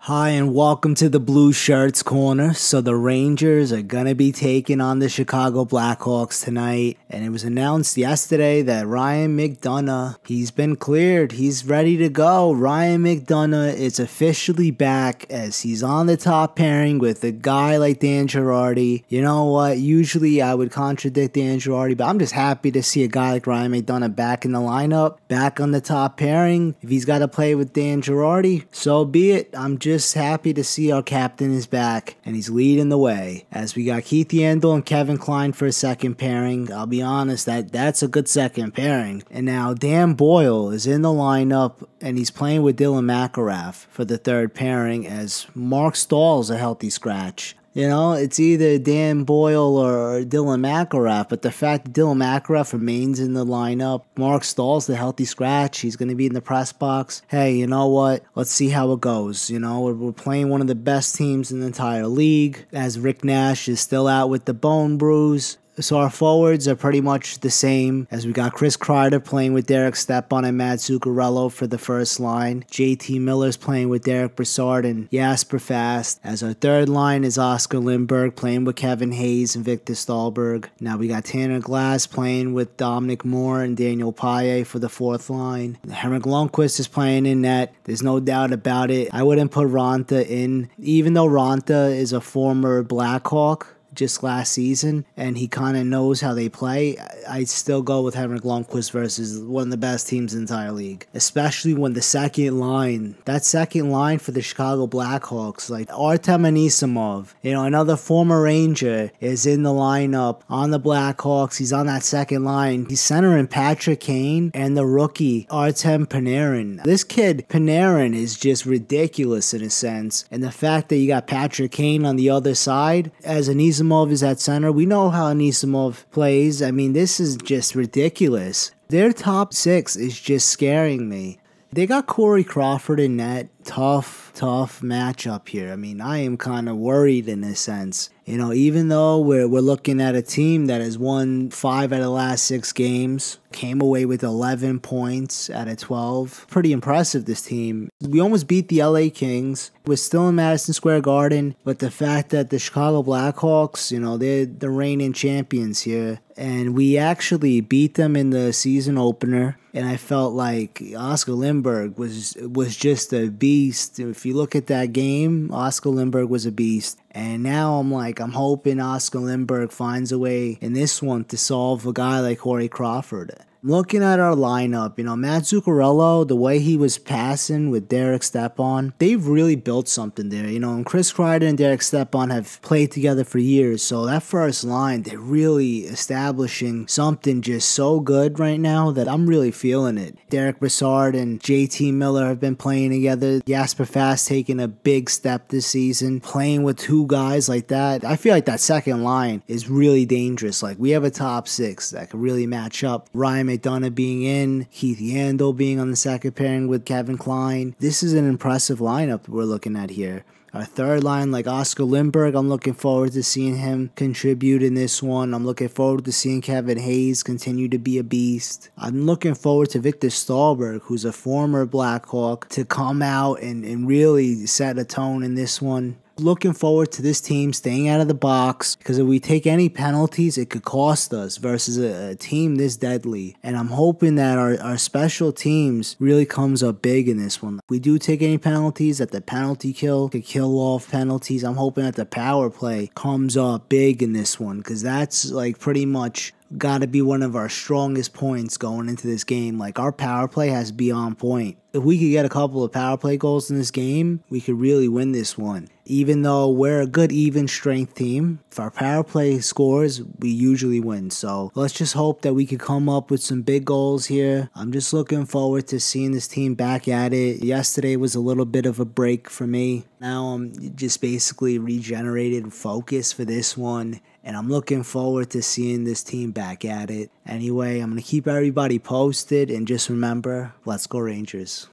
Hi, and welcome to the Blueshirts corner. So the Rangers are going to be taking on the Chicago Blackhawks tonight. And it was announced yesterday that Ryan McDonagh, he's been cleared. He's ready to go. Ryan McDonagh is officially back as he's on the top pairing with a guy like Dan Girardi. You know what? Usually I would contradict Dan Girardi, but I'm just happy to see a guy like Ryan McDonagh back in the lineup, back on the top pairing. If he's got to play with Dan Girardi, so be it. I'm just happy to see our captain is back and he's leading the way. As we got Keith Yandel and Kevin Klein for a second pairing. I'll be honest, that's a good second pairing. And now Dan Boyle is in the lineup and he's playing with Dylan McIlrath for the third pairing as Mark Stahl's a healthy scratch. You know, it's either Dan Boyle or Dylan McIlrath, but the fact that Dylan McIlrath remains in the lineup, Mark Stahl's the healthy scratch, he's going to be in the press box. Hey, you know what? Let's see how it goes. You know, we're playing one of the best teams in the entire league, as Rick Nash is still out with the bone bruise. So our forwards are pretty much the same, as we got Chris Kreider playing with Derek Stepan and Matt Zuccarello for the first line. JT Miller's playing with Derek Brassard and Jasper Fast. As our third line is Oscar Lindberg playing with Kevin Hayes and Victor Stahlberg. Now we got Tanner Glass playing with Dominic Moore and Daniel Paille for the fourth line. Henrik Lundqvist is playing in net. There's no doubt about it. I wouldn't put Ronta in, even though Ronta is a former Blackhawk just last season, and he kind of knows how they play. I'd still go with Henrik Lundqvist versus one of the best teams in the entire league, especially when that second line for the Chicago Blackhawks, like Artem Anisimov, another former Ranger, is in the lineup on the Blackhawks. He's on that second line. He's centering Patrick Kane and the rookie Artem Panarin. This kid Panarin is just ridiculous in a sense, and the fact that you got Patrick Kane on the other side as Anisimov is at center. We know how Anisimov plays. I mean, this is just ridiculous. Their top six is just scaring me. They got Corey Crawford in net. Tough matchup here. I mean, I am kind of worried in a sense. Even though we're looking at a team that has won 5 out of the last 6 games, came away with 11 points out of 12. Pretty impressive, this team. We almost beat the LA Kings. We're still in Madison Square Garden, but the fact that the Chicago Blackhawks, they're the reigning champions here, and we actually beat them in the season opener, and I felt like Oscar Lindberg was just a beast. If you look at that game, Oscar Lindberg was a beast. And now I'm hoping Oscar Lindberg finds a way in this one to solve a guy like Corey Crawford. Looking at our lineup, Matt Zuccarello, the way he was passing with Derek Stepan, they've really built something there. And Chris Kreider and Derek Stepan have played together for years. So that first line, they're really establishing something just so good right now that I'm really feeling it. Derek Brassard and JT Miller have been playing together. Jasper Fast taking a big step this season, playing with two guys like that. I feel like that second line is really dangerous. Like, we have a top 6 that could really match up. Ryan McDonagh being in, Keith Yandel being on the second pairing with Kevin Klein. This is an impressive lineup we're looking at here. Our third line, like Oscar Lindberg, I'm looking forward to seeing him contribute in this one. I'm looking forward to seeing Kevin Hayes continue to be a beast. I'm looking forward to Victor Stahlberg, who's a former Blackhawk, to come out and really set a tone in this one. Looking forward to this team staying out of the box, because if we take any penalties, it could cost us versus a team this deadly. And I'm hoping that our special teams really comes up big in this one. If we do take any penalties, that the penalty kill could kill off penalties. I'm hoping that the power play comes up big in this one, because that's like pretty much got to be one of our strongest points going into this game. Like, our power play has to be on point. If we could get a couple of power play goals in this game, we could really win this one. Even though we're a good even strength team, if our power play scores, we usually win. So let's just hope that we could come up with some big goals here. I'm just looking forward to seeing this team back at it. Yesterday was a little bit of a break for me. Now I'm just basically regenerated and focused for this one. And I'm looking forward to seeing this team back at it. Anyway, I'm going to keep everybody posted. And just remember, let's go Rangers.